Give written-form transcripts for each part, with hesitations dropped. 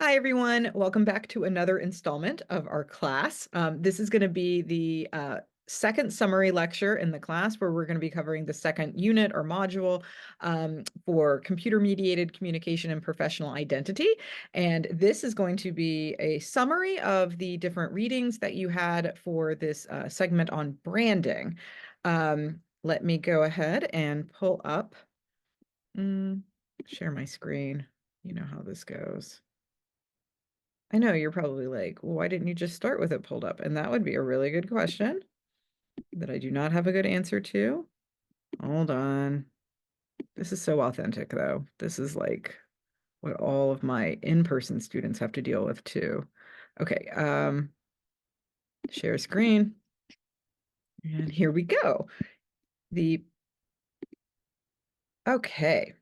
Hi, everyone. Welcome back to another installment of our class. This is going to be the second summary lecture in the class where we're going to be covering the second unit or module for computer-mediated communication and professional identity. And this is going to be a summary of the different readings that you had for this segment on branding. Let me go ahead and pull up, share my screen. You know how this goes. I know you're probably like, well, why didn't you just start with it pulled up? And that would be a really good question that I do not have a good answer to. Hold on. This is so authentic, though. This is like what all of my in-person students have to deal with too. Okay, share screen. And here we go. Okay.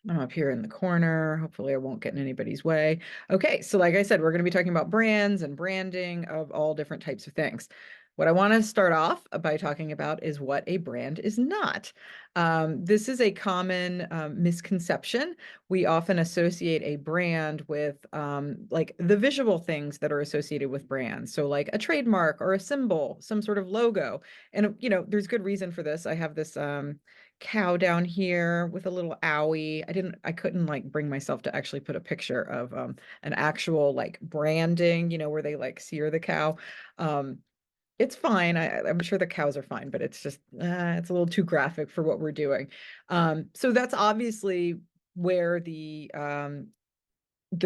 I'm up here in the corner. Hopefully I won't get in anybody's way. Okay, so like I said, we're going to be talking about brands and branding of all different types of things. What I want to start off by talking about is what a brand is not. This is a common misconception. We often associate a brand with like the visual things that are associated with brands. So like a trademark or a symbol, some sort of logo. And, there's good reason for this. I have this cow down here with a little owie. I couldn't like bring myself to actually put a picture of an actual like branding, where they like sear the cow. It's fine. I'm sure the cows are fine, but it's just it's a little too graphic for what we're doing. So that's obviously where the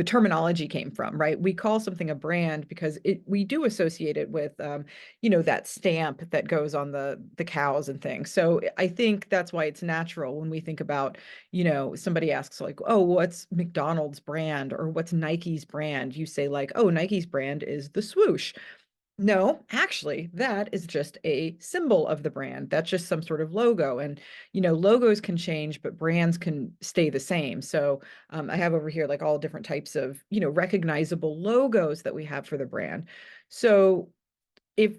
terminology came from, right? We call something a brand because we do associate it with that stamp that goes on the cows and things. So I think that's why it's natural when we think about, somebody asks like, oh, what's McDonald's brand or what's Nike's brand? You say like, oh, Nike's brand is the swoosh. No, actually, that is just a symbol of the brand. That's just some sort of logo. And, logos can change, but brands can stay the same. So I have over here like all different types of, recognizable logos that we have for the brand. So if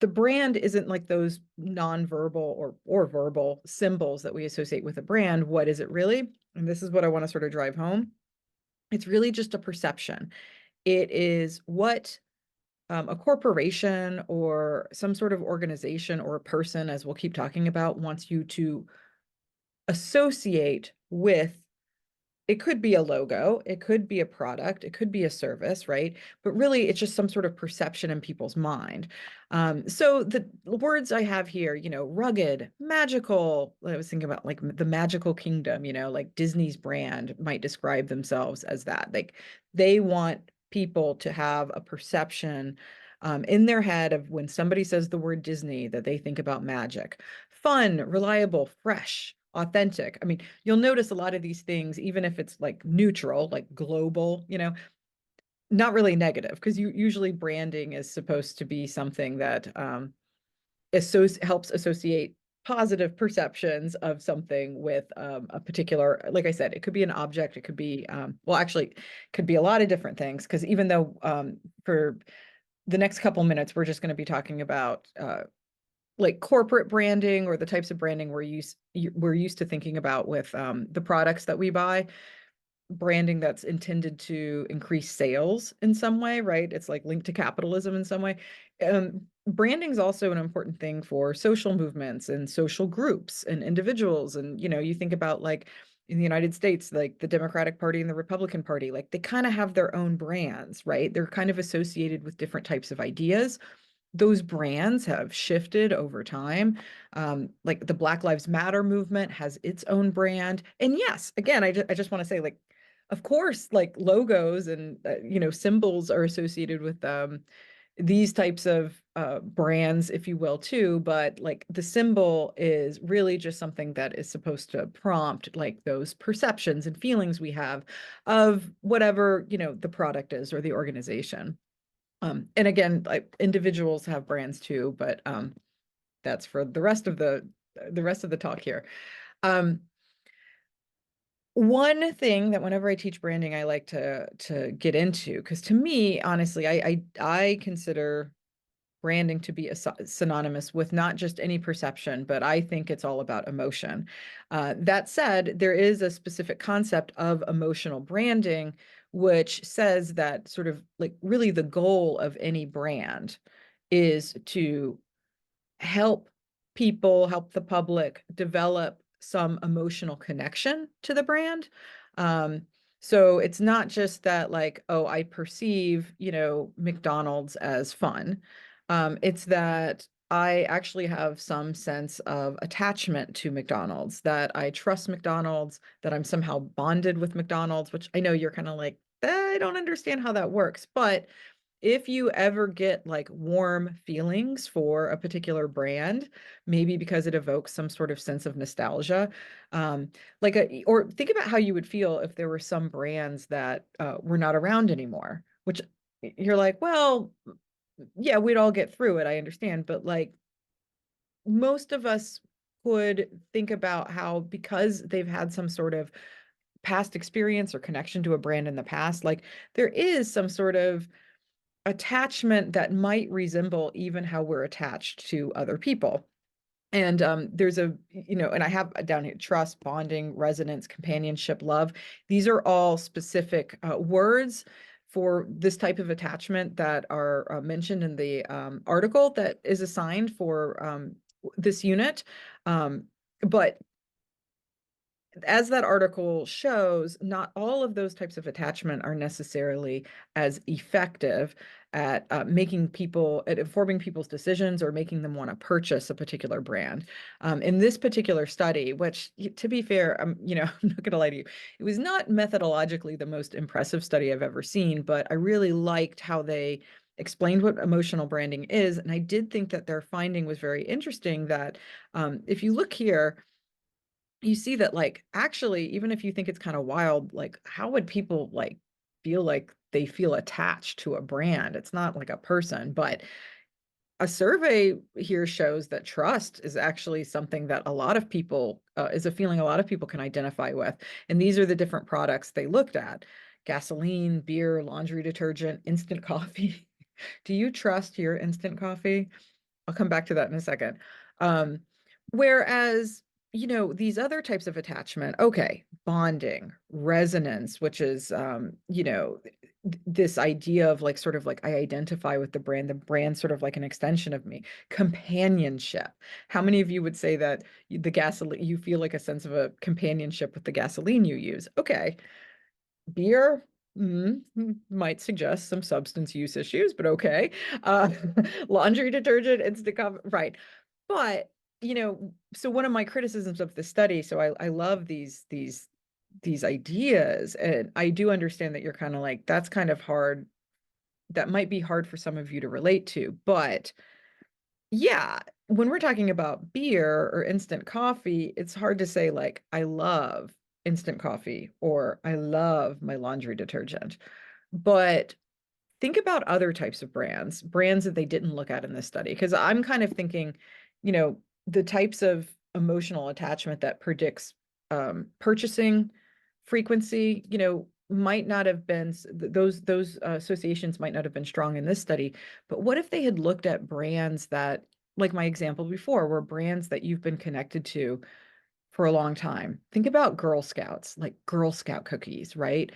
the brand isn't like those nonverbal or verbal symbols that we associate with a brand, what is it really? And this is what I want to sort of drive home. It's really just a perception. It is what a corporation or some sort of organization or a person, as we'll keep talking about, wants you to associate with. It could be a logo, it could be a product, it could be a service, right? But really, it's just some sort of perception in people's mind. So the words I have here, rugged, magical. I was thinking about like the magical kingdom, like Disney's brand might describe themselves as that. Like they want people to have a perception in their head of when somebody says the word Disney that they think about magic. Fun, reliable, fresh, authentic. I mean, you'll notice a lot of these things, even if it's like neutral, like global, not really negative, because usually branding is supposed to be something that helps associate positive perceptions of something with a particular, like I said, it could be an object, it could be, well, actually, it could be a lot of different things, because even though for the next couple minutes, we're just going to be talking about like corporate branding or the types of branding we're used to thinking about with the products that we buy, branding that's intended to increase sales in some way, right? It's like linked to capitalism in some way. Branding is also an important thing for social movements and social groups and individuals. And, you think about like in the United States, like the Democratic Party and the Republican Party, like they kind of have their own brands, right? They're kind of associated with different types of ideas. Those brands have shifted over time. Like the Black Lives Matter movement has its own brand. And yes, again, I just want to say, like, of course, like logos and symbols are associated with these types of brands, if you will, too. But like the symbol is really just something that is supposed to prompt like those perceptions and feelings we have of whatever the product is or the organization. And again, like individuals have brands too, but that's for the rest of the talk here. Um, One thing that whenever I teach branding, I like to get into, because to me, honestly, I consider branding to be synonymous with not just any perception, but I think it's all about emotion. That said, there is a specific concept of emotional branding, which says that sort of like really the goal of any brand is to help people, help the public develop some emotional connection to the brand. Um, so it's not just that like, oh, I perceive, McDonald's as fun. It's that I actually have some sense of attachment to McDonald's, that I trust McDonald's, that I'm somehow bonded with McDonald's, which I know you're kind of like, I don't understand how that works, but if you ever get like warm feelings for a particular brand, maybe because it evokes some sort of sense of nostalgia, um, or think about how you would feel if there were some brands that were not around anymore, which you're like, well, yeah, we'd all get through it. I understand. But like most of us could think about how because they've had some sort of past experience or connection to a brand in the past, like there is some sort of attachment that might resemble even how we're attached to other people. And there's and I have down here trust, bonding, resonance, companionship, love. These are all specific words for this type of attachment that are mentioned in the article that is assigned for this unit. Um, but as that article shows, not all of those types of attachment are necessarily as effective at at informing people's decisions or making them want to purchase a particular brand. In this particular study, which, to be fair, I'm not going to lie to you, it was not methodologically the most impressive study I've ever seen, but I really liked how they explained what emotional branding is, and I did think that their finding was very interesting. That if you look here, you see that like actually even if you think it's kind of wild, like how would people like feel like they feel attached to a brand? It's not like a person, but a survey here shows that trust is actually something that a lot of people is a feeling a lot of people can identify with. And these are the different products they looked at: gasoline, beer, laundry detergent, instant coffee. Do you trust your instant coffee? I'll come back to that in a second. Um, Whereas, these other types of attachment, okay, bonding, resonance, which is, this idea of like sort of like I identify with the brand sort of like an extension of me. Companionship. How many of you would say that the gasoline, you feel like a sense of a companionship with the gasoline you use? Okay. Beer, might suggest some substance use issues, but okay. Uh, Laundry detergent, instant coffee, right. But, so one of my criticisms of the study, so I love these ideas, and I do understand that you're kind of like, that's kind of hard. That might be hard for some of you to relate to, but yeah, when we're talking about beer or instant coffee, it's hard to say like I love instant coffee or I love my laundry detergent. But think about other types of brands that they didn't look at in this study. Because I'm kind of thinking, the types of emotional attachment that predicts purchasing frequency, might not have been those associations might not have been strong in this study. But what if they had looked at brands that, like my example before, were brands that you've been connected to for a long time? Think about Girl Scouts, like Girl Scout cookies, right?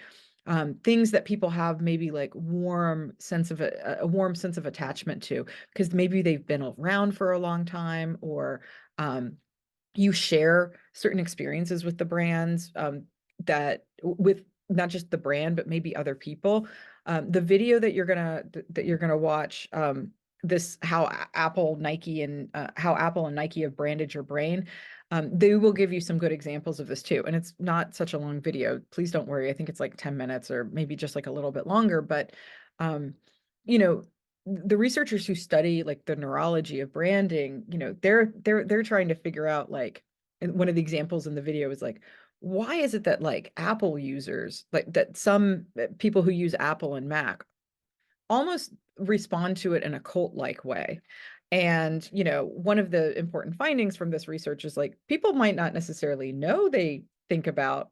Things that people have maybe like a warm sense of attachment to because maybe they've been around for a long time, or you share certain experiences with the brands, that with not just the brand but maybe other people. The video that you're gonna watch, this how Apple and Nike have branded your brain. They will give you some good examples of this too, and it's not such a long video. Please don't worry. I think it's like 10 minutes or maybe just like a little bit longer, but um, you know the researchers who study like the neurology of branding, they're trying to figure out like, and one of the examples in the video is like, why is it that like Apple users, like that some people who use Apple and Mac almost respond to it in a cult-like way? And, one of the important findings from this research is like people might not necessarily know they think about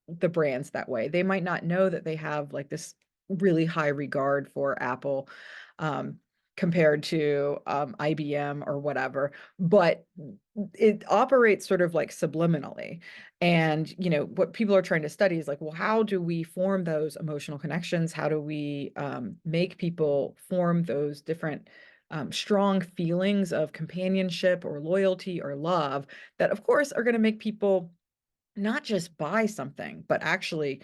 the brands that way. They might not know that they have like this really high regard for Apple. compared to IBM or whatever, but it operates sort of like subliminally. And, you know, what people are trying to study is like, well, how do we form those emotional connections? How do we make people form those different strong feelings of companionship or loyalty or love that, of course, are going to make people not just buy something, but actually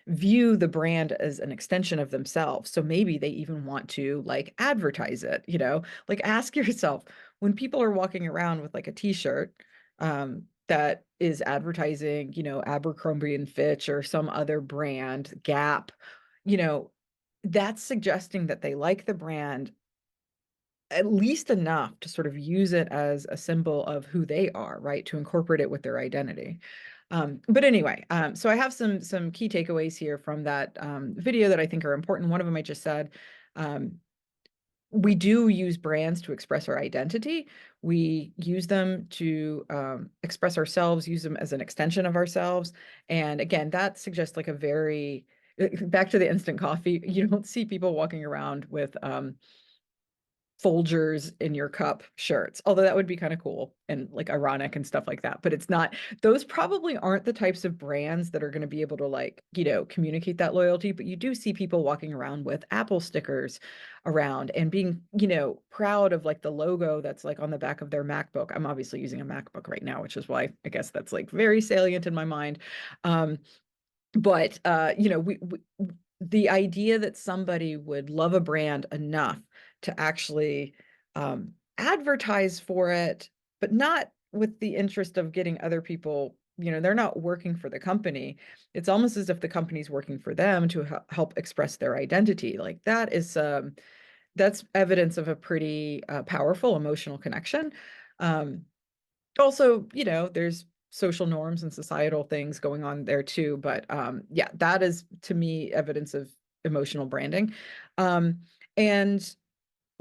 view the brand as an extension of themselves. So maybe they even want to like advertise it, you know, like ask yourself when people are walking around with like a t-shirt that is advertising, you know, Abercrombie and Fitch or some other brand, Gap, you know, that's suggesting that they like the brand at least enough to sort of use it as a symbol of who they are, right? To incorporate it with their identity. But anyway, so I have some key takeaways here from that video that I think are important. One of them I just said, we do use brands to express our identity. We use them to express ourselves, use them as an extension of ourselves. And again, that suggests like a very, back to the instant coffee, you don't see people walking around with Folgers in your cup shirts, although that would be kind of cool and like ironic and stuff like that. But it's not, those probably aren't the types of brands that are going to be able to like, you know, communicate that loyalty. But you do see people walking around with Apple stickers around and being, you know, proud of like the logo that's like on the back of their MacBook. I'm obviously using a MacBook right now, which is why I guess that's like very salient in my mind. But you know, the idea that somebody would love a brand enough to actually advertise for it, but not with the interest of getting other people, you know, they're not working for the company. It's almost as if the company's working for them to help express their identity. Like that is that's evidence of a pretty powerful emotional connection. Also, you know, there's social norms and societal things going on there too. But yeah, that is to me evidence of emotional branding. And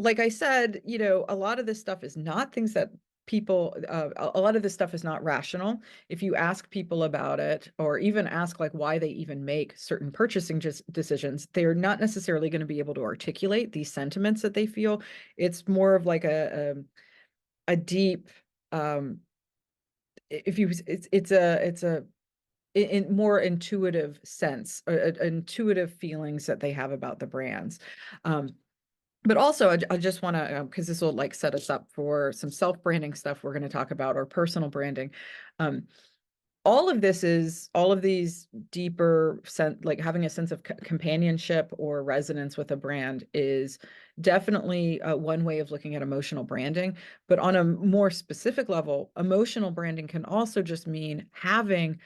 like I said, you know, a lot of this stuff is not things that people, a lot of this stuff is not rational. If you ask people about it, or even ask like why they even make certain purchasing decisions, they're not necessarily going to be able to articulate these sentiments that they feel. It's more of like a deep, if you it's a in more intuitive sense, intuitive feelings that they have about the brands. But also I just want to because this will like set us up for some self-branding stuff we're going to talk about, or personal branding. All of this is all of these deeper sense, like having a sense of companionship or resonance with a brand is definitely one way of looking at emotional branding. But on a more specific level, emotional branding can also just mean having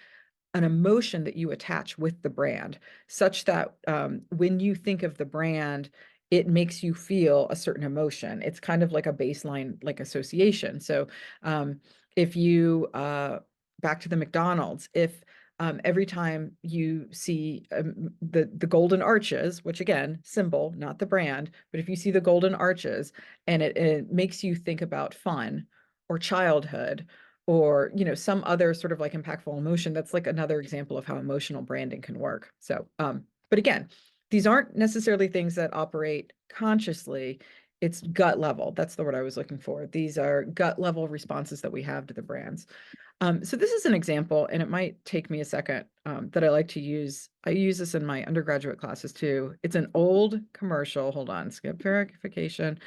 an emotion that you attach with the brand, such that when you think of the brand, it makes you feel a certain emotion. It's kind of like a baseline, like association. So if you back to the McDonald's, if every time you see the golden arches, which again, symbol, not the brand, but if you see the golden arches and it makes you think about fun or childhood or, you know, some other sort of like impactful emotion, that's like another example of how emotional branding can work. So, but again, these aren't necessarily things that operate consciously. It's gut level. That's the word I was looking for. These are gut level responses that we have to the brands. So this is an example, and it might take me a second, that I like to use. I use this in my undergraduate classes too. It's an old commercial. Hold on, skip verification.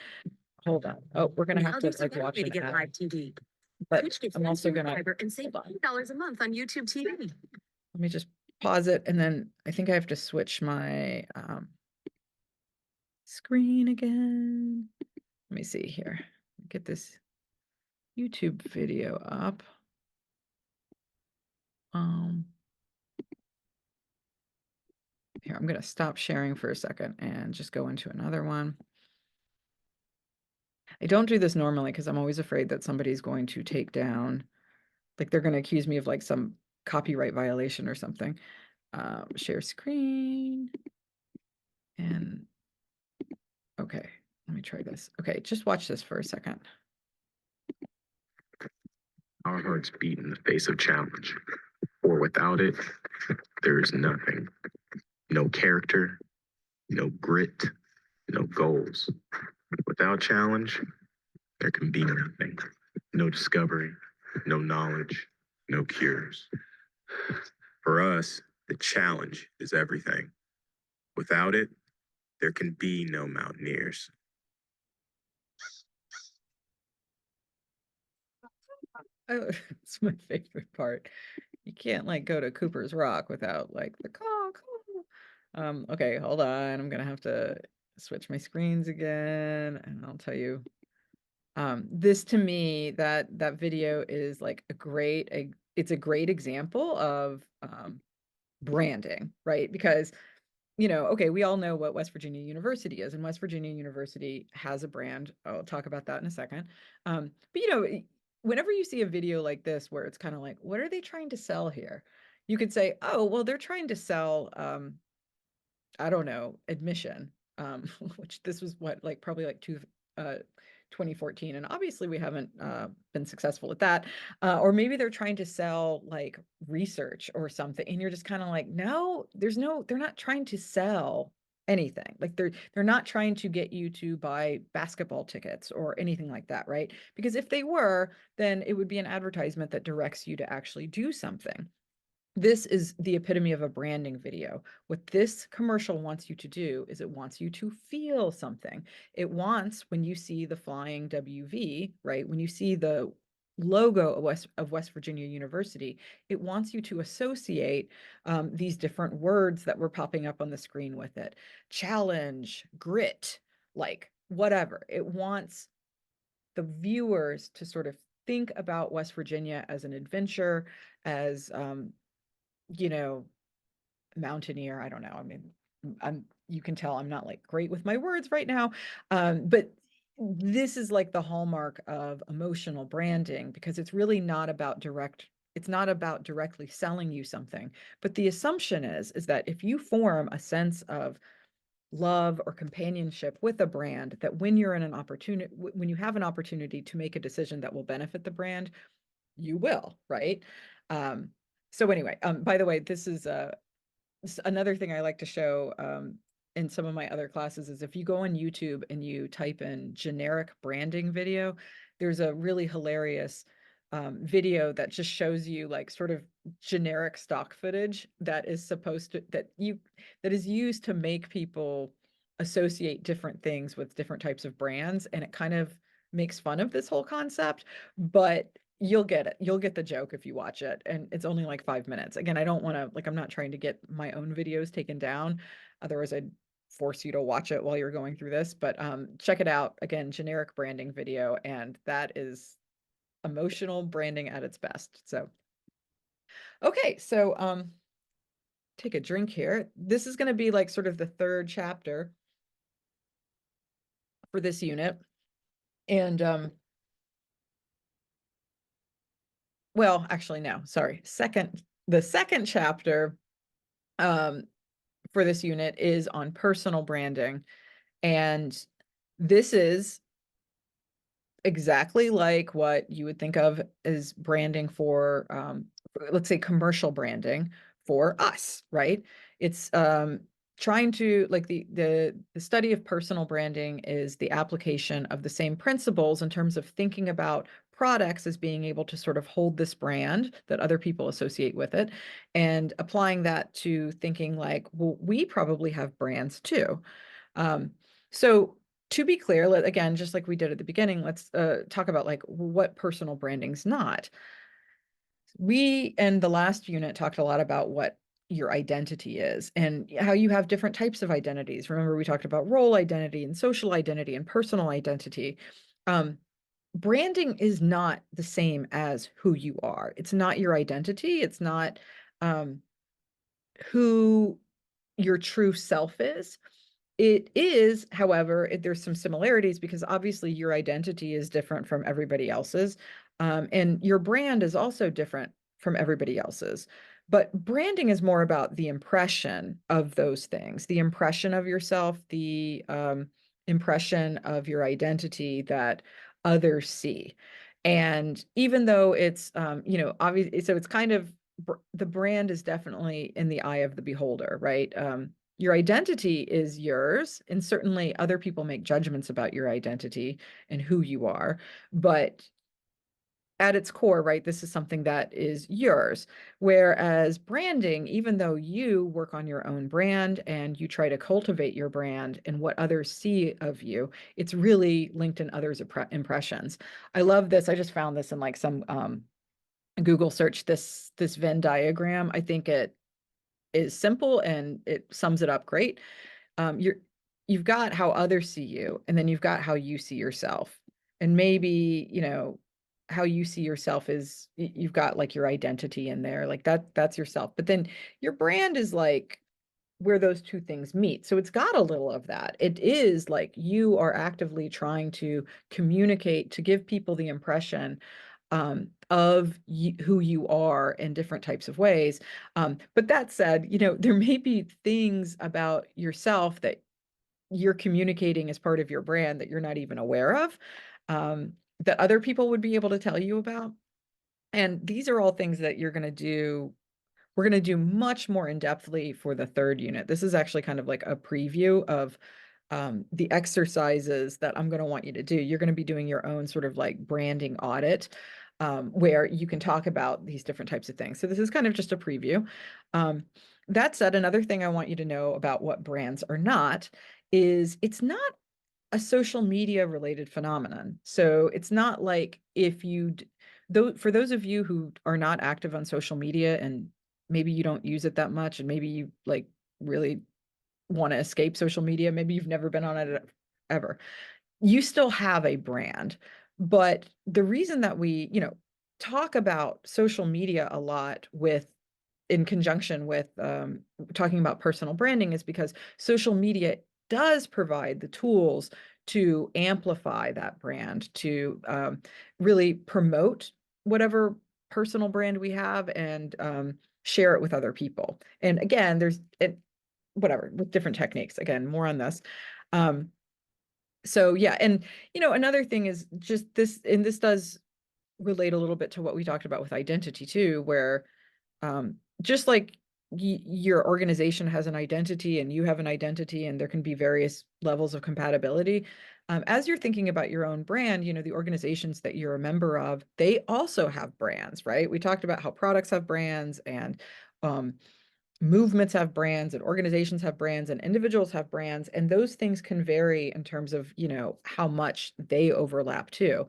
Hold on. Oh, we're gonna have to like watch it. Live TV. But I'm also gonna and save $5 a month on YouTube TV. Let me just pause it, and then I think I have to switch my screen again. Let me see here. Get this YouTube video up. Here, I'm going to stop sharing for a second and just go into another one. I don't do this normally because I'm always afraid that somebody's going to take down, like they're going to accuse me of like some copyright violation or something. Share screen. And okay, let me try this. Okay, just watch this for a second. Our hearts beat in the face of challenge, for without it, there's nothing. No character, no grit, no goals. Without challenge, there can be nothing. No discovery, no knowledge, no cures. For us, the challenge is everything. Without it, there can be no mountaineers. Oh, it's my favorite part. You can't like go to Cooper's Rock without like the caw, caw. Okay, hold on. I'm gonna have to switch my screens again, and I'll tell you. This to me, that video is like it's a great example of branding, right? Because okay, we all know what West Virginia University is, and West Virginia University has a brand. I'll talk about that in a second. But whenever you see a video like this where it's kind of like, what are they trying to sell here? You could say, oh, well, they're trying to sell I don't know, admission, which this was what, like probably like 2014. And obviously we haven't been successful at that. Or maybe they're trying to sell like research or something. And you're just kind of like, no, they're not trying to sell anything. Like they're not trying to get you to buy basketball tickets or anything like that, right? Because if they were, then it would be an advertisement that directs you to actually do something. This is the epitome of a branding video. What this commercial wants you to do is it wants you to feel something. It wants, when you see the flying WV, right? When you see the logo of West Virginia University, it wants you to associate these different words that were popping up on the screen with it. Challenge, grit, like whatever. It wants the viewers to sort of think about West Virginia as an adventure, as you know, mountaineer. I don't know. I mean, you can tell I'm not like great with my words right now. But this is like the hallmark of emotional branding because it's really not about it's not about directly selling you something. But the assumption is that if you form a sense of love or companionship with a brand, that when you're in an opportunity, when you have an opportunity to make a decision that will benefit the brand, you will, right? Um, so anyway, by the way, this is another thing I like to show in some of my other classes is if you go on YouTube and you type in generic branding video, there's a really hilarious video that just shows you like sort of generic stock footage that is that is used to make people associate different things with different types of brands, and it kind of makes fun of this whole concept, but you'll get it. You'll get the joke if you watch it. And it's only like 5 minutes. Again, I don't want to, like, I'm not trying to get my own videos taken down. Otherwise, I'd force you to watch it while you're going through this. But check it out. Again, generic branding video. And that is emotional branding at its best. So, okay. So, take a drink here. This is going to be like sort of the third chapter for this unit. And, well, actually, no, sorry. The second chapter um, for this unit is on personal branding. And this is exactly like what you would think of as branding for, let's say, commercial branding for us, right? It's trying to like the study of personal branding is the application of the same principles in terms of thinking about products as being able to sort of hold this brand that other people associate with it, and applying that to thinking like, well, we probably have brands too. Um, so to be clear, again, just like we did at the beginning, let's talk about like what personal branding's not. We in the last unit talked a lot about what your identity is and how you have different types of identities. Remember, we talked about role identity and social identity and personal identity. Um, Branding is not the same as who you are. It's not your identity. It's not um, who your true self is. It is, however, there's some similarities because obviously your identity is different from everybody else's. And your brand is also different from everybody else's. But branding is more about the impression of those things, the impression of yourself, the impression of your identity that others see. And even though it's, obvious, so it's kind of the brand is definitely in the eye of the beholder, right? Your identity is yours, and certainly other people make judgments about your identity and who you are, but at its core, right, this is something that is yours. Whereas branding, even though you work on your own brand and you try to cultivate your brand and what others see of you, it's really linked in others' impressions. I love this. I just found this in like some Google search, this Venn diagram. I think it is simple and it sums it up great. You've got how others see you, and then you've got how you see yourself. And maybe, how you see yourself is you've got like your identity in there, like that's yourself. But then your brand is like where those two things meet. So it's got a little of that. It is like you are actively trying to communicate to give people the impression of who you are in different types of ways. But that said, there may be things about yourself that you're communicating as part of your brand that you're not even aware of, that other people would be able to tell you about. And these are all things that you're going to do. We're going to do much more in depthly for the third unit. This is actually kind of like a preview of the exercises that I'm going to want you to do. You're going to be doing your own sort of like branding audit, where you can talk about these different types of things. So this is kind of just a preview. That said, another thing I want you to know about what brands are not is it's not a social media related phenomenon. So it's not like if you, though, for those of you who are not active on social media and maybe you don't use it that much, and maybe you like really want to escape social media, maybe you've never been on it ever, you still have a brand. But the reason that we, talk about social media a lot with in conjunction with talking about personal branding is because social media does provide the tools to amplify that brand, to really promote whatever personal brand we have and share it with other people. And again, there's it, whatever with different techniques. Again, more on this. Um, so yeah, and another thing is just this, and this does relate a little bit to what we talked about with identity too, where just like your organization has an identity and you have an identity, and there can be various levels of compatibility. As you're thinking about your own brand, the organizations that you're a member of, they also have brands, right? We talked about how products have brands, and um, movements have brands, and organizations have brands, and individuals have brands, and those things can vary in terms of how much they overlap too.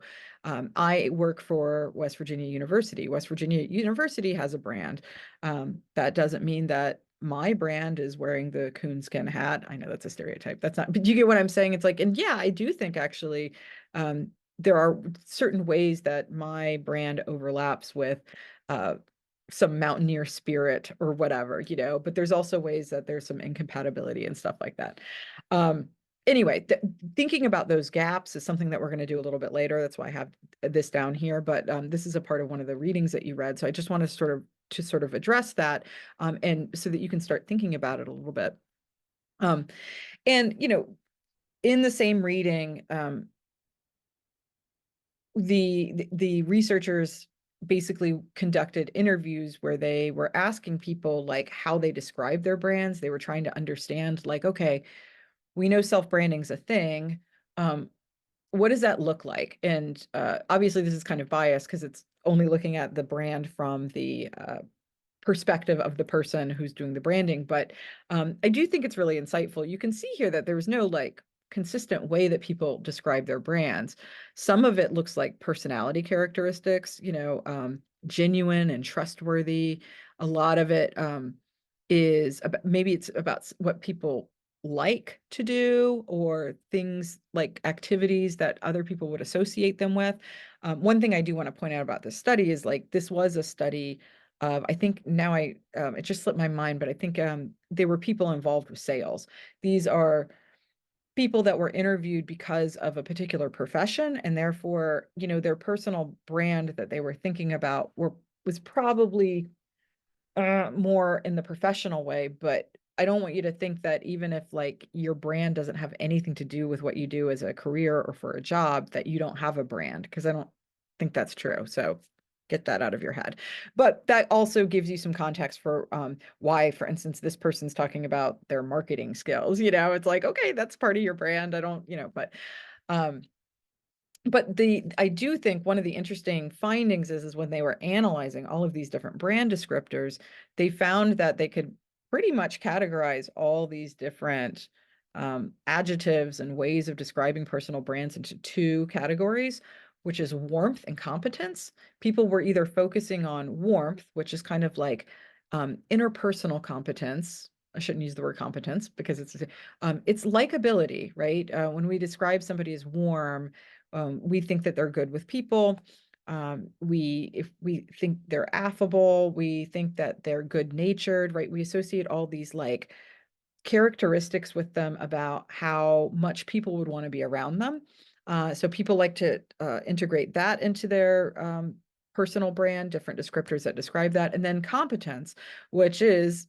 I work for West Virginia University. West Virginia University has a brand. That doesn't mean that my brand is wearing the coonskin hat. I know that's a stereotype. That's not, but you get what I'm saying. It's like, and yeah, I do think actually there are certain ways that my brand overlaps with uh, some mountaineer spirit or whatever, but there's also ways that there's some incompatibility and stuff like that. Um, anyway, thinking about those gaps is something that we're going to do a little bit later. That's why I have this down here, but this is a part of one of the readings that you read. So I just want to sort of address that, and so that you can start thinking about it a little bit. Um, and in the same reading, the researchers basically conducted interviews where they were asking people like how they describe their brands. They were trying to understand like, okay, we know self-branding's a thing. What does that look like? And obviously this is kind of biased because it's only looking at the brand from the perspective of the person who's doing the branding. But I do think it's really insightful. You can see here that there's no like consistent way that people describe their brands. Some of it looks like personality characteristics, genuine and trustworthy. A lot of it is about, maybe it's about what people like to do, or things like activities that other people would associate them with. One thing I do want to point out about this study is like this was a study I think now it just slipped my mind, but I think there were people involved with sales. These are people that were interviewed because of a particular profession, and therefore, their personal brand that they were thinking about was probably more in the professional way. But I don't want you to think that even if like your brand doesn't have anything to do with what you do as a career or for a job, that you don't have a brand, because I don't think that's true. So get that out of your head. But that also gives you some context for why, for instance, this person's talking about their marketing skills. It's like, okay, that's part of your brand. I don't, um, but I do think one of the interesting findings is when they were analyzing all of these different brand descriptors, they found that they could pretty much categorize all these different adjectives and ways of describing personal brands into two categories, which is warmth and competence. People were either focusing on warmth, which is kind of like interpersonal competence. I shouldn't use the word competence because it's likability, right? When we describe somebody as warm, we think that they're good with people. If we think they're affable, we think that they're good natured, right? We associate all these like characteristics with them about how much people would want to be around them. So people like to integrate that into their personal brand, different descriptors that describe that. And then competence, which is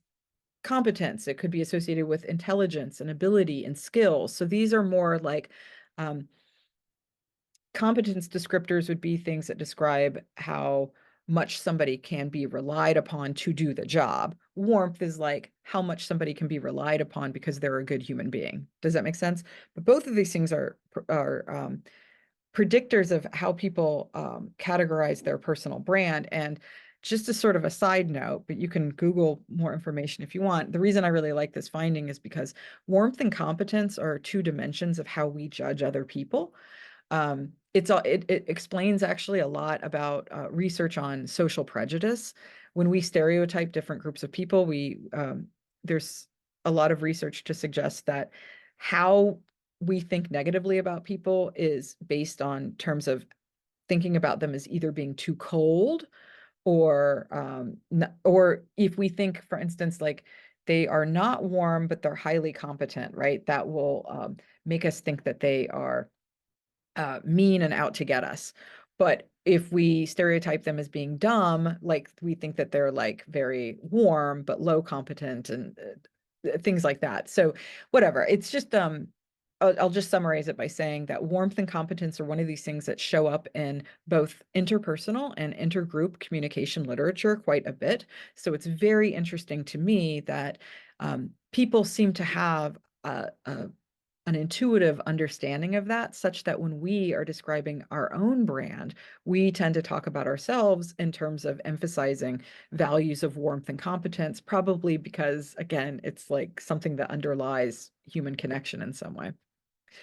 competence. It could be associated with intelligence and ability and skills. So these are more like um, competence descriptors would be things that describe how much somebody can be relied upon to do the job. Warmth is like how much somebody can be relied upon because they're a good human being. Does that make sense? But both of these things are predictors of how people categorize their personal brand. And just as sort of a side note, but you can Google more information if you want. The reason I really like this finding is because warmth and competence are two dimensions of how we judge other people. It explains actually a lot about research on social prejudice. When we stereotype different groups of people, we there's a lot of research to suggest that how we think negatively about people is based on terms of thinking about them as either being too cold or if we think, for instance, like they are not warm, but they're highly competent, right? That will make us think that they are mean and out to get us. But if we stereotype them as being dumb, like we think that they're like very warm but low competent and things like that. So whatever. It's just I'll just summarize it by saying that warmth and competence are one of these things that show up in both interpersonal and intergroup communication literature quite a bit. So it's very interesting to me that people seem to have an intuitive understanding of that, such that when we are describing our own brand, we tend to talk about ourselves in terms of emphasizing values of warmth and competence, probably because, again, it's like something that underlies human connection in some way.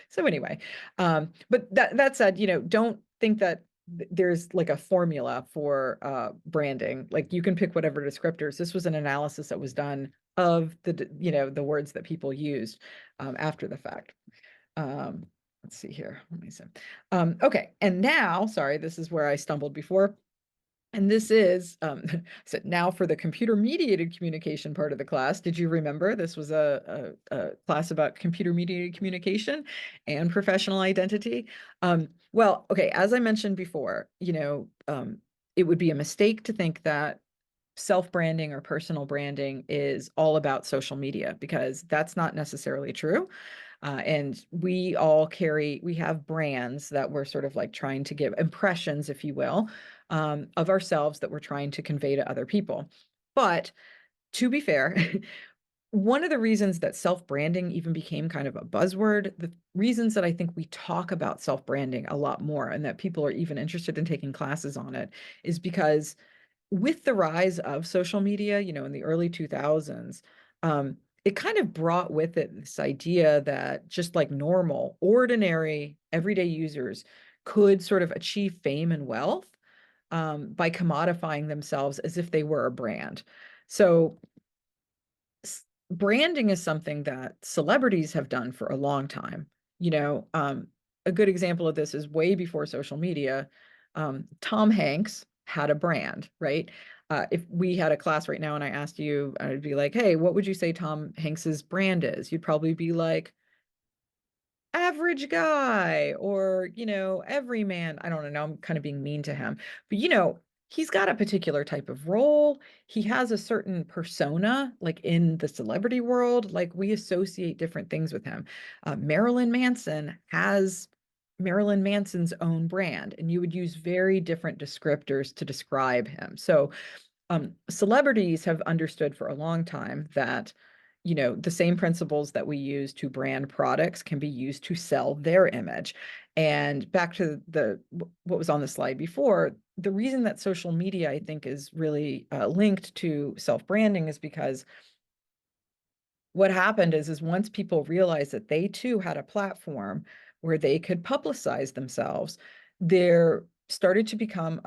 So anyway, but that said, don't think that there's like a formula for branding. Like you can pick whatever descriptors. This was an analysis that was done of the words that people used after the fact. Um, let's see here. Let me see. Okay, and now, sorry, this is where I stumbled before. And this is so now for the computer mediated communication part of the class. Did you remember this was a class about computer mediated communication and professional identity? Well, okay, as I mentioned before, it would be a mistake to think that self-branding or personal branding is all about social media because that's not necessarily true. And we have brands that we're sort of like trying to give impressions, if you will, of ourselves that we're trying to convey to other people. But to be fair, one of the reasons that self-branding even became kind of a buzzword, the reasons that I think we talk about self-branding a lot more and that people are even interested in taking classes on it is because with the rise of social media, in the early 2000s, it kind of brought with it this idea that just like normal, ordinary, everyday users could sort of achieve fame and wealth by commodifying themselves as if they were a brand. So branding is something that celebrities have done for a long time. A good example of this is way before social media. Tom Hanks had a brand, right? If we had a class right now and I asked you, I'd be like, hey, what would you say Tom Hanks's brand is? You'd probably be like, average guy or, everyman. I don't know. I'm kind of being mean to him, but he's got a particular type of role. He has a certain persona, like in the celebrity world, like we associate different things with him. Marilyn Manson has Marilyn Manson's own brand, and you would use very different descriptors to describe him. So celebrities have understood for a long time that, the same principles that we use to brand products can be used to sell their image. And back to what was on the slide before, the reason that social media, I think, is really linked to self-branding is because what happened is once people realized that they too had a platform where they could publicize themselves, there started to become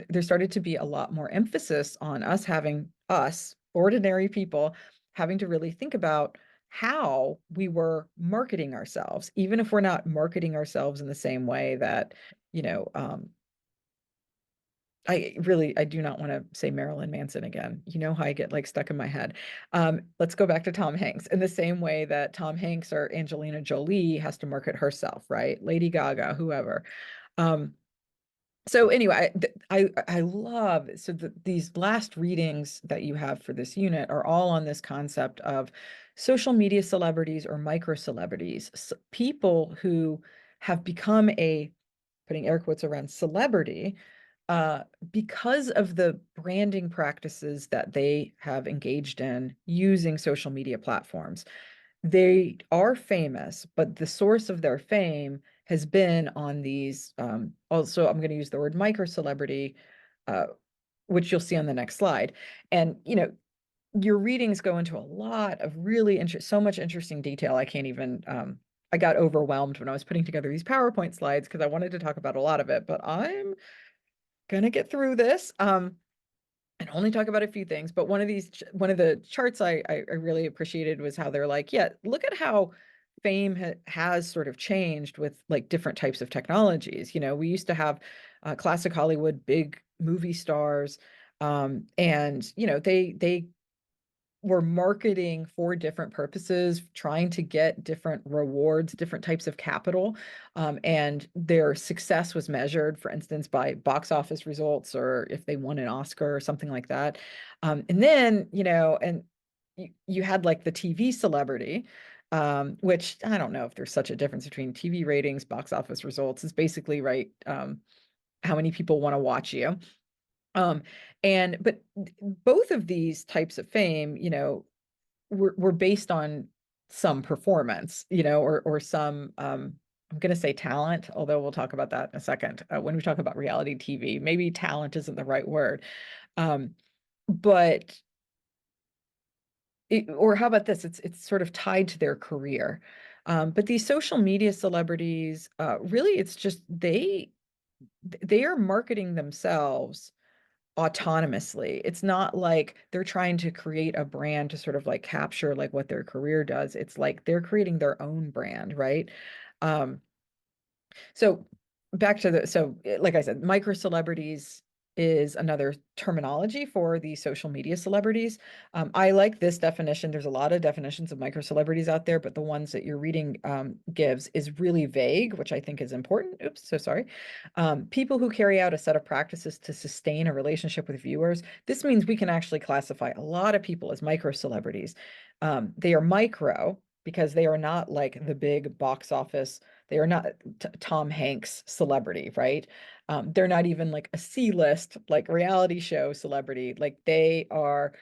there started to be a lot more emphasis on us ordinary people having to really think about how we were marketing ourselves, even if we're not marketing ourselves in the same way that, you know, I do not want to say Marilyn Manson again. You know how I get like stuck in my head. Let's go back to Tom Hanks in the same way that Tom Hanks or Angelina Jolie has to market herself, right? Lady Gaga, whoever. Um, so anyway, I love these last readings that you have for this unit are all on this concept of social media celebrities or micro celebrities, people who have become a, putting air quotes around, celebrity uh, because of the branding practices that they have engaged in using social media platforms. They are famous, but the source of their fame has been on these, also, I'm going to use the word micro celebrity, uh, which you'll see on the next slide. And, your readings go into a lot of really so much interesting detail. I can't even, I got overwhelmed when I was putting together these PowerPoint slides because I wanted to talk about a lot of it, but I'm gonna get through this. And only talk about a few things, but one of the charts I really appreciated was how they're like, yeah, look at how fame has sort of changed with like different types of technologies. We used to have classic Hollywood big movie stars, and they were marketing for different purposes, trying to get different rewards, different types of capital. And their success was measured, for instance, by box office results or if they won an Oscar or something like that. And then, and you had like the TV celebrity, which I don't know if there's such a difference between TV ratings, box office results. Is basically right. How many people want to watch you? Um, but both of these types of fame, were based on some performance, or some I'm going to say talent, although we'll talk about that in a second when we talk about reality TV. Maybe talent isn't the right word. Um, but or how about this? It's sort of tied to their career. But these social media celebrities, really, it's just they are marketing themselves autonomously. It's not like they're trying to create a brand to sort of like capture like what their career does. It's like they're creating their own brand, right? Um, so back to like I said, micro celebrities is another terminology for the social media celebrities. I like this definition. There's a lot of definitions of micro celebrities out there, but the ones that you're reading gives is really vague, which I think is important. Oops, so sorry. People who carry out a set of practices to sustain a relationship with viewers. This means we can actually classify a lot of people as micro celebrities. They are micro because they are not like the big box office, they are not Tom Hanks celebrity, right? They're not even like a C-list, like reality show celebrity. Like they are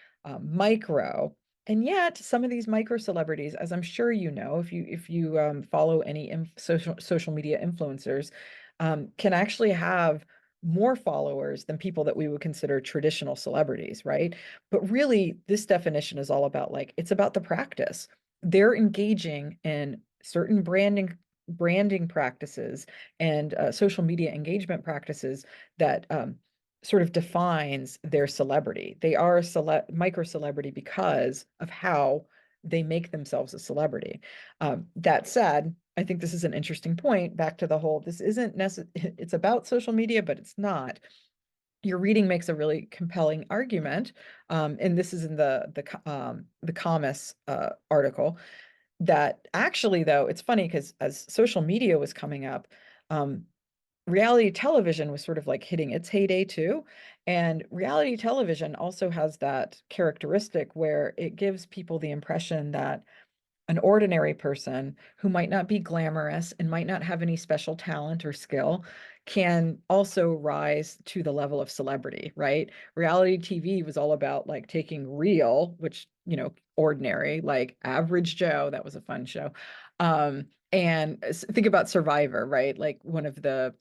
micro. And yet, some of these micro celebrities, as I'm sure you know, if you follow any social media influencers, can actually have more followers than people that we would consider traditional celebrities, right? But really, this definition is all about like it's about the practice. They're engaging in certain branding practices and social media engagement practices that sort of defines their celebrity. They are a micro celebrity because of how they make themselves a celebrity. That said, I think this is an interesting point back to the whole, this isn't necessarily, it's about social media, but it's not. Your reading makes a really compelling argument, and this is in the COMMS article, that actually, though, it's funny because as social media was coming up, um, reality television was sort of like hitting its heyday too. And reality television also has that characteristic where it gives people the impression that an ordinary person who might not be glamorous and might not have any special talent or skill can also rise to the level of celebrity, right? Reality TV was all about like taking real, which, ordinary, like average Joe, that was a fun show. And think about Survivor, right? Like one of the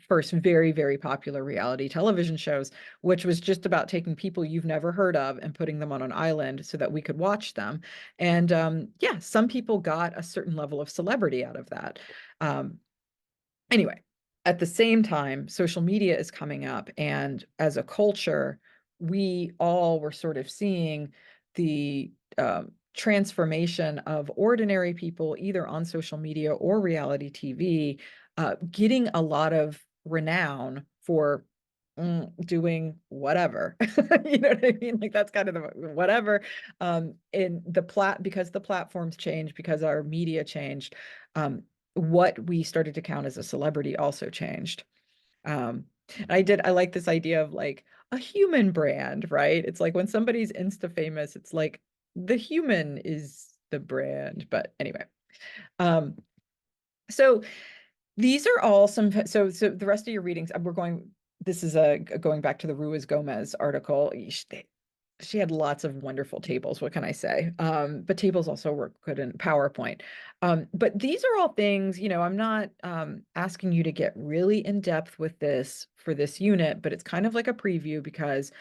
first very, very popular reality television shows, which was just about taking people you've never heard of and putting them on an island so that we could watch them. And yeah, some people got a certain level of celebrity out of that. Um, anyway, at the same time, social media is coming up, and as a culture, we all were sort of seeing the transformation of ordinary people, either on social media or reality TV, getting a lot of renown for doing whatever. You know what I mean? Like that's kind of the whatever. In the because the platforms changed, because our media changed, what we started to count as a celebrity also changed. I like this idea of like a human brand, right? It's like when somebody's Insta famous, it's like the human is the brand. But anyway, um, so these are all so the rest of your readings, this is going back to the Ruiz Gomez article. She had lots of wonderful tables. What can I say? But tables also work good in PowerPoint. But these are all things, I'm not asking you to get really in depth with this for this unit, but it's kind of like a preview because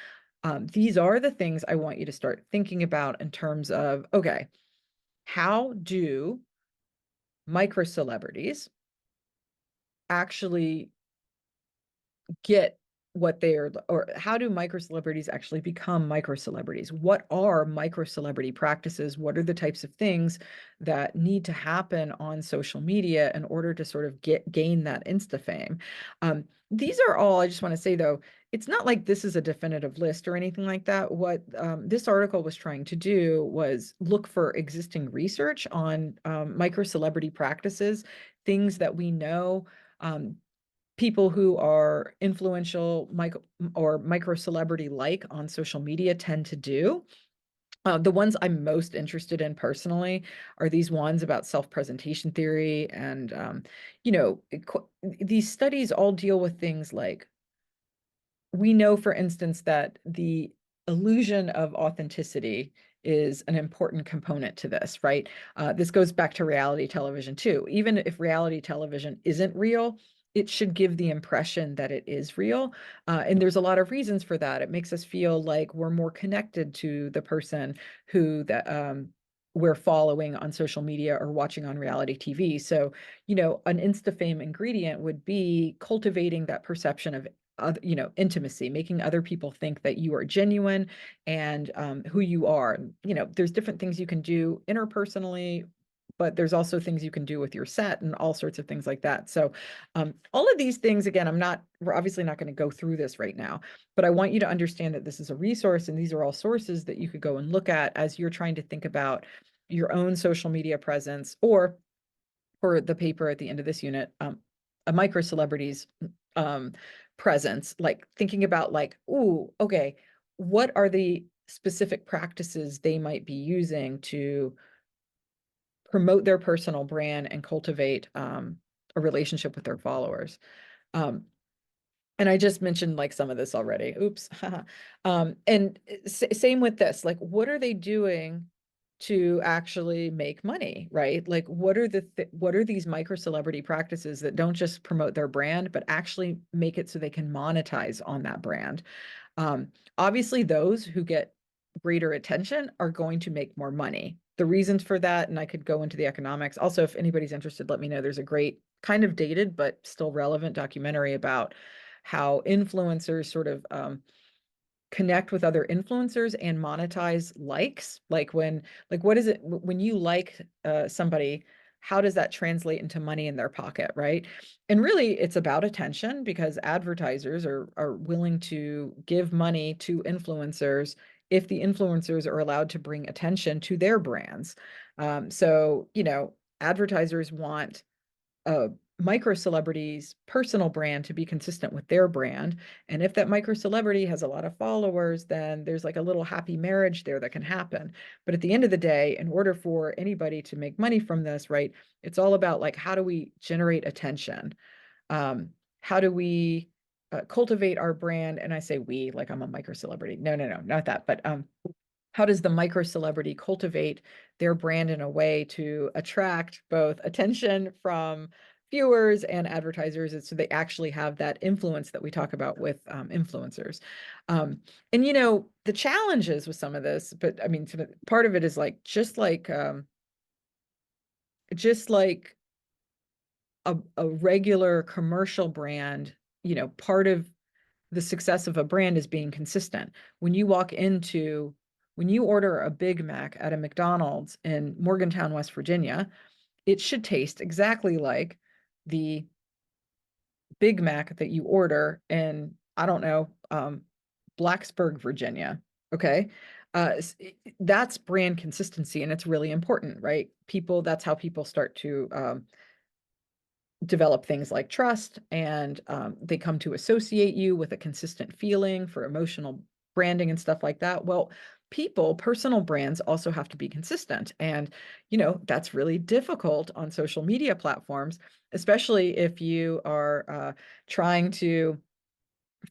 these are the things I want you to start thinking about in terms of, okay, how do micro celebrities actually get what they are, or how do micro celebrities actually become micro celebrities? What are micro celebrity practices? What are the types of things that need to happen on social media in order to sort of gain that insta fame? These are all, I just want to say though, it's not like this is a definitive list or anything like that. What this article was trying to do was look for existing research on micro celebrity practices, things that we know people who are influential micro celebrity like on social media tend to do. The ones I'm most interested in personally are these ones about self-presentation theory. And, these studies all deal with things like we know, for instance, that the illusion of authenticity is an important component to this, right? This goes back to reality television too. Even if reality television isn't real, it should give the impression that it is real. And there's a lot of reasons for that. It makes us feel like we're more connected to the person we're following on social media or watching on reality TV. So, an Insta fame ingredient would be cultivating that perception of intimacy, making other people think that you are genuine and who you are. There's different things you can do interpersonally, but there's also things you can do with your set and all sorts of things like that. So all of these things, again, we're obviously not going to go through this right now, but I want you to understand that this is a resource and these are all sources that you could go and look at as you're trying to think about your own social media presence, or for the paper at the end of this unit, a micro celebrities um, presence, like thinking about like, ooh, okay, what are the specific practices they might be using to promote their personal brand and cultivate a relationship with their followers. Um, and I just mentioned like some of this already. Oops. And same with this, like, what are they doing to actually make money, right? Like, what are these micro celebrity practices that don't just promote their brand, but actually make it so they can monetize on that brand? Obviously, those who get greater attention are going to make more money. The reasons for that, and I could go into the economics. Also, if anybody's interested, let me know. There's a great, kind of dated, but still relevant documentary about how influencers sort of connect with other influencers and monetize likes. Like what is it when you like somebody, how does that translate into money in their pocket, right? And really it's about attention, because advertisers are willing to give money to influencers if the influencers are allowed to bring attention to their brands. So advertisers want a micro celebrity's personal brand to be consistent with their brand. And if that micro celebrity has a lot of followers, then there's like a little happy marriage there that can happen. But at the end of the day, in order for anybody to make money from this, right, it's all about like, how do we generate attention? Um, how do we cultivate our brand? And I say we, like I'm a micro celebrity. No, no, no, not that. But how does the micro celebrity cultivate their brand in a way to attract both attention from viewers and advertisers, and so they actually have that influence that we talk about with influencers. um, and the challenges with some of this, but I mean part of it is like just like a regular commercial brand. Part of the success of a brand is being consistent. When you order a Big Mac at a McDonald's in Morgantown, West Virginia, it should taste exactly like the Big Mac that you order in, I don't know, Blacksburg, Virginia. Okay. That's brand consistency, and it's really important, right? That's how people start to develop things like trust, and they come to associate you with a consistent feeling for emotional branding and stuff like that. Well, personal brands also have to be consistent. And, that's really difficult on social media platforms, especially if you are trying to,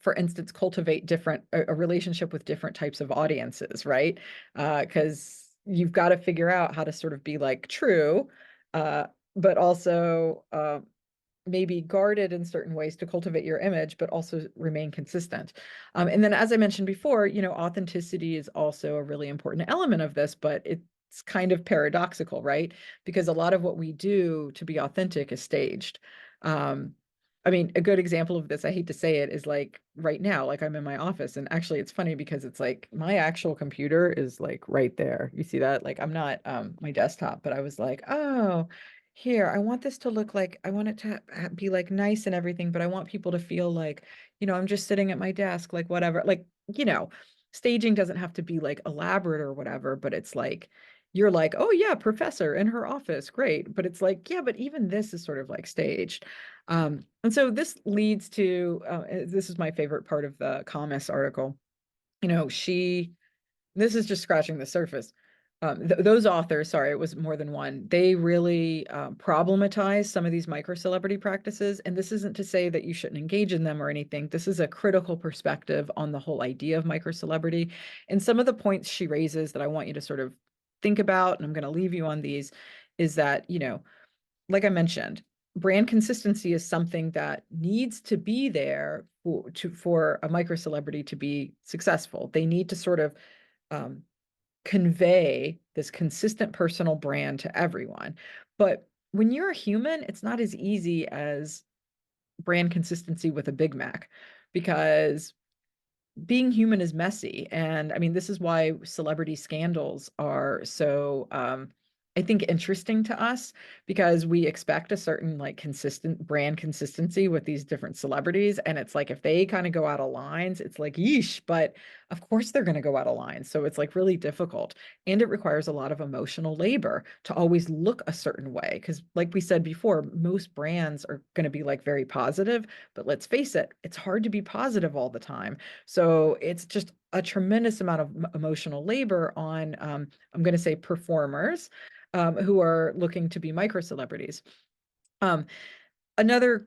for instance, cultivate a relationship with different types of audiences, right? Because you've got to figure out how to sort of be like true, uh, but also maybe guarded in certain ways to cultivate your image, but also remain consistent. And then, as I mentioned before, authenticity is also a really important element of this, but it's kind of paradoxical, right? Because a lot of what we do to be authentic is staged. Um, I mean, a good example of this, I hate to say it, is like right now, like I'm in my office, and actually it's funny because it's like my actual computer is like right there. You see that? Like I'm not my desktop, but I was like, oh, here, I want this to look like, I want it to be like nice and everything, but I want people to feel like, I'm just sitting at my desk, like whatever. Like, staging doesn't have to be like elaborate or whatever, but it's like, you're like, oh yeah, professor in her office, great. But it's like, yeah, but even this is sort of like staged. And so this leads to, this is my favorite part of the COMM article. This is just scratching the surface. Those authors, sorry, it was more than one, they really problematize some of these micro celebrity practices. And this isn't to say that you shouldn't engage in them or anything. This is a critical perspective on the whole idea of micro celebrity. And some of the points she raises that I want you to sort of think about, and I'm going to leave you on these, is that, like I mentioned, brand consistency is something that needs to be there for a micro celebrity to be successful. They need to sort of um, convey this consistent personal brand to everyone. But when you're a human, it's not as easy as brand consistency with a Big Mac, because being human is messy. And I mean, this is why celebrity scandals are so, I think, interesting to us, because we expect a certain like consistent brand consistency with these different celebrities. And it's like, if they kind of go out of lines, it's like, yeesh, but of course they're going to go out of lines. So it's like really difficult. And it requires a lot of emotional labor to always look a certain way. Because, like we said before, most brands are going to be like very positive, but let's face it, it's hard to be positive all the time. So it's just a tremendous amount of emotional labor on, I'm going to say, performers who are looking to be micro celebrities. Um, Another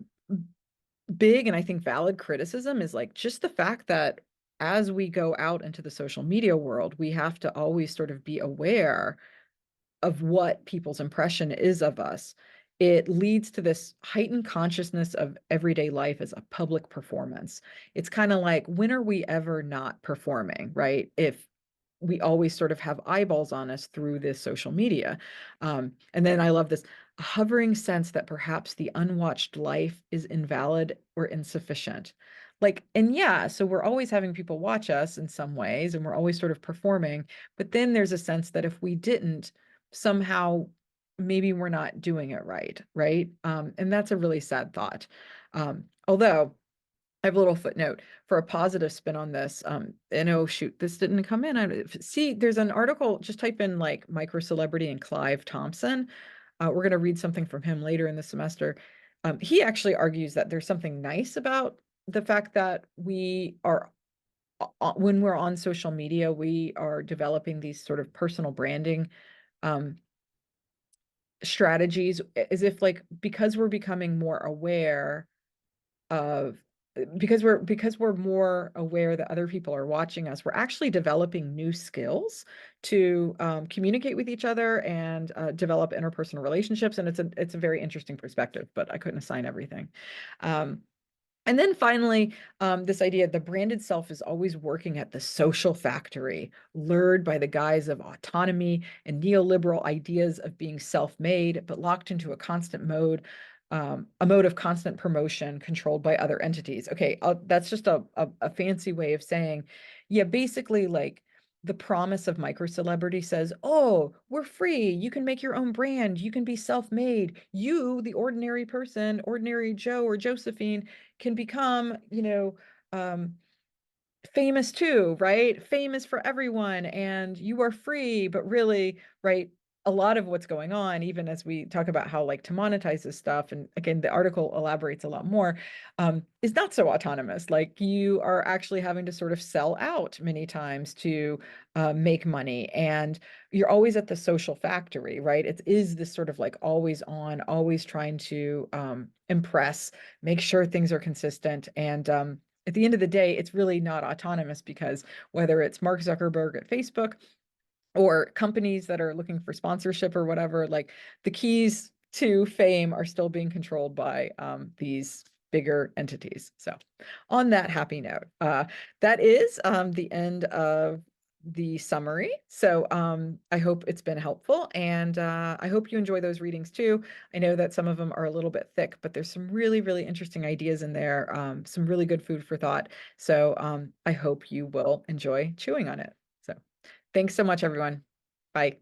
big and I think valid criticism is like just the fact that as we go out into the social media world, we have to always sort of be aware of what people's impression is of us. It leads to this heightened consciousness of everyday life as a public performance. It's kind of like, when are we ever not performing, right? If we always sort of have eyeballs on us through this social media. And then I love this, a hovering sense that perhaps the unwatched life is invalid or insufficient. Like, and yeah, so we're always having people watch us in some ways, and we're always sort of performing. But then there's a sense that if we didn't, somehow maybe we're not doing it right, right? And that's a really sad thought. Although I have a little footnote for a positive spin on this. And oh shoot, this didn't come in. See, there's an article, just type in like micro celebrity and Clive Thompson. We're going to read something from him later in the semester. He actually argues that there's something nice about the fact that we are when we're on social media, we are developing these sort of personal branding um, strategies, as if like because we're becoming more aware of because we're more aware that other people are watching us, we're actually developing new skills to communicate with each other and develop interpersonal relationships. And it's a very interesting perspective, but I couldn't assign everything. Um, and then finally, this idea the brand itself is always working at the social factory, lured by the guise of autonomy and neoliberal ideas of being self-made, but locked into a mode of constant promotion controlled by other entities. Okay, that's just a fancy way of saying, yeah, basically like the promise of micro celebrity says, oh, we're free. You can make your own brand. You can be self-made. You, the ordinary person, ordinary Joe or Josephine, can become, famous too, right? Famous for everyone, and you are free, but really, right? A lot of what's going on, even as we talk about how like to monetize this stuff, and again, the article elaborates a lot more, is not so autonomous. Like you are actually having to sort of sell out many times to make money, and you're always at the social factory, right? It is this sort of like always on, always trying to impress, make sure things are consistent, and at the end of the day, it's really not autonomous because whether it's Mark Zuckerberg at Facebook or companies that are looking for sponsorship or whatever, like the keys to fame are still being controlled by these bigger entities. So, on that happy note, that is the end of the summary. So, I hope it's been helpful, and I hope you enjoy those readings too. I know that some of them are a little bit thick, but there's some really, really interesting ideas in there, some really good food for thought. So, I hope you will enjoy chewing on it. So, thanks so much, everyone. Bye.